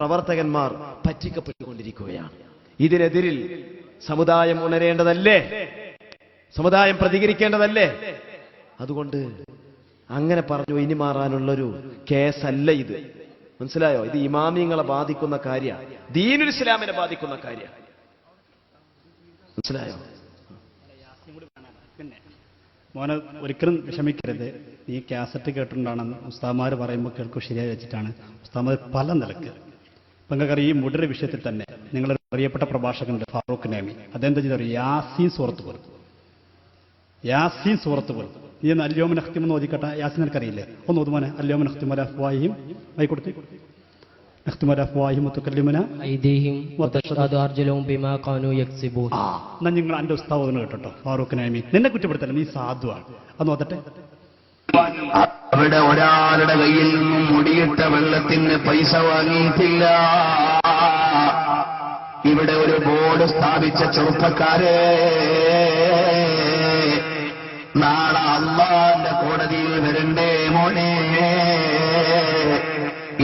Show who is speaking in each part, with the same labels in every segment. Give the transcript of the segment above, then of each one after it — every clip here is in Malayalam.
Speaker 1: പ്രവർത്തകന്മാർ പറ്റിക്കപ്പെട്ടുകൊണ്ടിരിക്കുകയാണ്. ഇതിനെതിരിൽ സമുദായം ഉണരേണ്ടതല്ലേ? സമുദായം പ്രതികരിക്കേണ്ടതല്ലേ? അതുകൊണ്ട് അങ്ങനെ പറഞ്ഞു ഇനി മാറാനുള്ളൊരു കേസല്ല ഇത്. മനസ്സിലായോ? ഇത് ഇമാമിങ്ങളെ ബാധിക്കുന്ന കാര്യമാണ്, ദീനുൽ ഇസ്ലാമിനെ ബാധിക്കുന്ന കാര്യമാണ്. മനസ്സിലായോ?
Speaker 2: പിന്നെ മോനെ ഒരിക്കലും വിഷമിക്കരുത്. ഈ കാസറ്റ് കേട്ടിട്ടുണ്ടാണെന്ന് ഉസ്താദ്മാർ പറയുമ്പോൾ കേൾക്കും ശരിയായി വെച്ചിട്ടാണ്. ഉസ്താദ്മാർ പല നിലക്ക് ഇപ്പം നിങ്ങൾക്കറിയാം, ഈ മുടര വിഷയത്തിൽ തന്നെ നിങ്ങളൊരു അറിയപ്പെട്ട പ്രഭാഷകനുണ്ട് ഫാറൂഖ് നൈമി. അതെന്താ ചെയ്തറിയോ? യാസീൻ സൂറത്ത് പോലും, യാസീൻ സൂറത്ത് പോലും. ഈ അല്യോമൻ അഖ്തിമെന്ന് ഓതിക്കട്ടെ. യാസീൻ നിനക്കറിയില്ലേ? ഒന്ന് ഓതുമോനെ. അല്യോമൻ അഖ്തിമല അഫ്വാഹിം വൈ കൊടുത്ത് അഖ്തിമല അഫ്വാഹിം മുതക്കല്ലിമുന
Speaker 3: ഐദീഹിം വതഷ്ഹദു അർജുലുഹും ബിമാ കാനൂ യക്സിബൂൻ.
Speaker 2: എന്നാ നിങ്ങൾ എൻ്റെ ഉസ്താദ് കേട്ടോ. ഫാറൂഖ് നൈമി നിന്നെ കുറ്റപ്പെടുത്തല്ല, നീ സാധുവാണ്. അത് നോക്കട്ടെ.
Speaker 4: അവിടെ ഒരാളുടെ കയ്യിൽ നിന്നും മുടിയിട്ട വെള്ളത്തിന് പൈസ വാങ്ങിയിട്ടില്ല. ഇവിടെ ഒരു ബോർഡ് സ്ഥാപിച്ച ചെറുപ്പക്കാരെ, നാളെ അള്ളാന്റെ കോടതിയിൽ വരണ്ടേ മോനെ?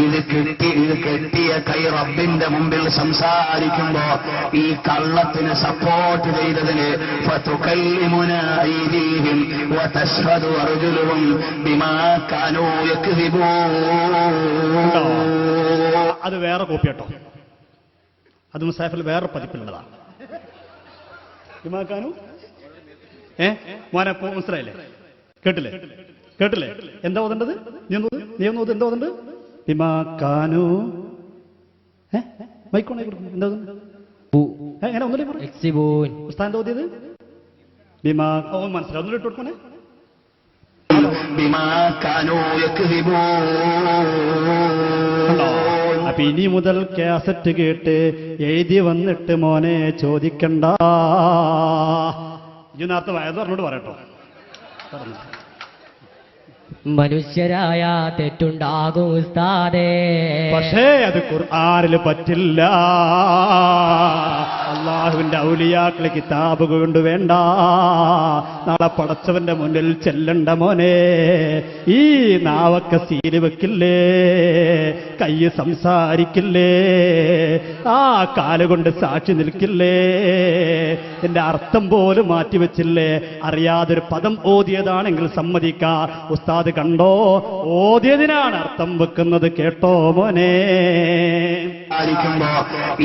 Speaker 4: ഇത് കെട്ടിയ കൈ റബ്ബിന്റെ മുമ്പിൽ സംസാരിക്കുമ്പോ ഈ കള്ളത്തിന് സപ്പോർട്ട് ചെയ്തതിന് ഫതുകല്ലിമുനാ ഐദീഹിം വതശ്ഹദു അർജുലുഹും ബിമാ കാനൂ യക്ദിബൂൻ.
Speaker 2: അത് വേറെ കോപ്പി കേട്ടോ. അത് മുസാഫിൽ വേറെ പതിപ്പിലുള്ളതാണ്. ബിമാ കാനൂ മോനെ മനസ്സിലായില്ലേ? കേട്ടില്ലേ? എന്താ ഓതേണ്ടത്? നീ ഒന്ന് ഓത്. എന്താ ഓതേണ്ടത്? ബിമാ കാനൂ മൈക്കോണായി കൊടുക്കും. എന്താ എങ്ങനെ ഒന്നുകൂടി പറ. ഉസ്താദ് ഓതിയത് ബിമാ മനസ്സിലായി. ഒന്നുകൂടി ഇട്ട് കൊടുക്കണേ.
Speaker 4: ബിമാ കാനൂ യക്ദിബൂൻ.
Speaker 2: അപ്പൊ ഇനി മുതൽ കാസറ്റ് കേട്ട് എഴുതി വന്നിട്ട് മോനെ ചോദിക്കണ്ട. ഇനി നേരത്തെ വയത് പറഞ്ഞോട് പറയട്ടോ.
Speaker 3: മനുഷ്യരായ തെറ്റുണ്ടാകും ഉസ്താദേ,
Speaker 2: പക്ഷേ അത് ഖുർആനിൽ പറ്റില്ല. അള്ളാഹുവിന്റെ ഔലിയാക്കളെ കിതാബ് കൊണ്ട് വേണ്ട. നാളെ പടച്ചവന്റെ മുന്നിൽ ചെല്ലണ്ട മോനെ. ഈ നാവൊക്കെ സീല് വെക്കില്ലേ, കൈ സംസാരിക്കില്ലേ, ആ കാലുകൊണ്ട് സാക്ഷി നിൽക്കില്ലേ, എന്റെ അർത്ഥം പോലും മാറ്റിവെച്ചില്ലേ. അറിയാതൊരു പദം ഓതിയതാണെങ്കിൽ സമ്മതിക്കാ. ഉസ്താദ് കണ്ടോ, ഓതിയതിനാണ് അർത്ഥം വെക്കുന്നത്. കേട്ടോ മോനെ?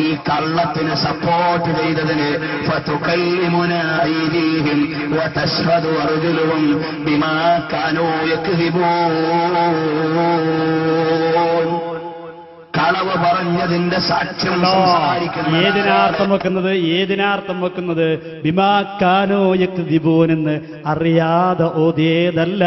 Speaker 4: ഈ കള്ളത്തിന് സപ്പോർട്ട് ചെയ്തതിന് ഫതുകല്ലിമുനാ ഐദീഹിം വതശ്ഹദു അർജുലുഹും ബിമാ കാനൂ യക്ദിബൂൻ. കളവ് പറഞ്ഞതിന്റെ സാക്ഷ്യം സംസാരിക്കുന്നത്.
Speaker 2: ഏതിനാർത്ഥം വെക്കുന്നത് ബിമാ കാനൂ യക്ദിബൂൻ എന്ന് അറിയാതെ ഓതിയതല്ല.